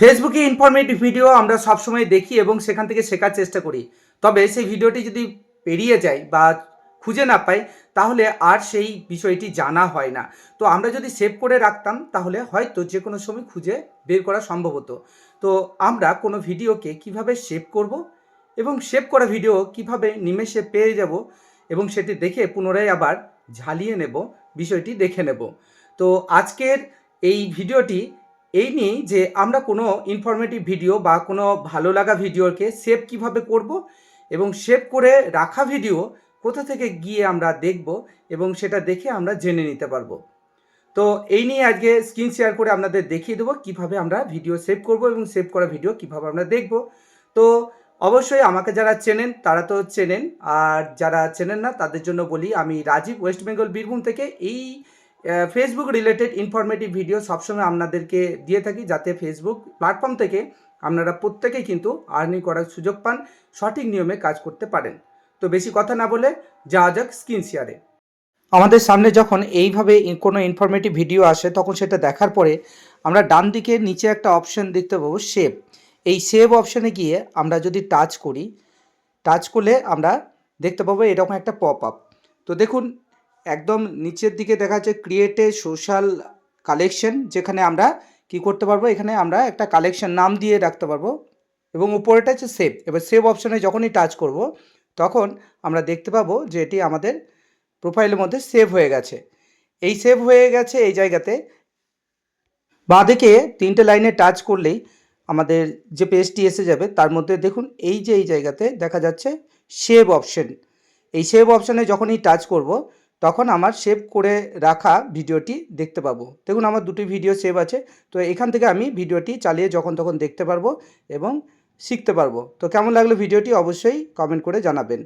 ফেসবুকে informative video আমরা সবসময় দেখি এবং সেখান থেকে শেখার চেষ্টা করি। তবে সেই ভিডিওটি যদি পেরিয়ে যায় বা খুঁজে না পাই, তাহলে আর সেই বিষয়টি জানা হয় না। তো আমরা যদি সেভ করে রাখতাম তাহলে হয়তো যে কোনো সময় খুঁজে বের করা সম্ভব হতো। তো আমরা কোনো ভিডিওকে কিভাবে সেভ করব এবং সেভ করা ভিডিও কিভাবে নিমেষে পেয়ে যাব এবং সেটি দেখে পুনরায় আবার ঝালিয়ে নেব, বিষয়টি দেখে নেব। তো আজকের এই ভিডিওটি এই নিয়েই যে আমরা কোনো ইনফরমেটিভ ভিডিও বা কোনো ভালো লাগা ভিডিওকে সেভ কিভাবে করব এবং সেভ করে রাখা ভিডিও কোথা থেকে গিয়ে আমরা দেখব এবং সেটা দেখে আমরা জেনে নিতে পারবো। তো এই নিয়ে আজকে স্ক্রিন শেয়ার করে আপনাদের দেখিয়ে দেবো কিভাবে আমরা ভিডিও সেভ করব এবং সেভ করা ভিডিও কিভাবে আমরা দেখব। তো অবশ্যই আমাকে যারা চেনেন তারা তো চেনেন, আর যারা চেনেন না তাদের জন্য বলি, আমি রাজীব, ওয়েস্ট বেঙ্গল বীরভূম থেকে এই ফেসবুক রিলেটেড ইনফরমেটিভ ভিডিও সবসময় আপনাদেরকে দিয়ে থাকি, যাতে ফেসবুক প্ল্যাটফর্ম থেকে আপনারা প্রত্যেকেই কিন্তু আর্নিং করার সুযোগ পান, সঠিক নিয়মে কাজ করতে পারেন। তো বেশি কথা না বলে যাওয়া যাক স্ক্রিন শেয়ারে। আমাদের সামনে যখন এইভাবে কোনো ইনফরমেটিভ ভিডিও আসে তখন সেটা দেখার পরে আমরা ডান দিকে নিচে একটা অপশন দেখতে পাবো সেভ। এই সেভ অপশানে গিয়ে আমরা যদি টাচ করি, টাচ করলে আমরা দেখতে পাবো এরকম একটা পপ আপ। তো দেখুন একদম নিচের দিকে দেখা যাচ্ছে ক্রিয়েট এ সোশ্যাল কালেকশন, যেখানে আমরা কি করতে পারবো, এখানে আমরা একটা কালেকশন নাম দিয়ে রাখতে পারবো এবং উপরেটা হচ্ছে সেভ। এবার সেভ অপশানে যখনই টাচ করব তখন আমরা দেখতে পাবো যে এটি আমাদের প্রোফাইলের মধ্যে সেভ হয়ে গেছে। এই সেভ হয়ে গেছে এই জায়গাতে বাঁদিকে 3টে লাইনে টাচ করলেই আমাদের যে পেজটি এসে যাবে, তার মধ্যে দেখুন এই যে এই জায়গাতে দেখা যাচ্ছে সেভ অপশন। এই সেভ অপশানে যখনই টাচ করব তখন আমার সেভ করে রাখা ভিডিওটি দেখতে পাবো। দেখুন আমার 2টি ভিডিও সেভ আছে। তো এখান থেকে আমি ভিডিওটি চালিয়ে যখন তখন দেখতে পারবো এবং শিখতে পারবো। তো কেমন লাগলো ভিডিওটি অবশ্যই কমেন্ট করে জানাবেন।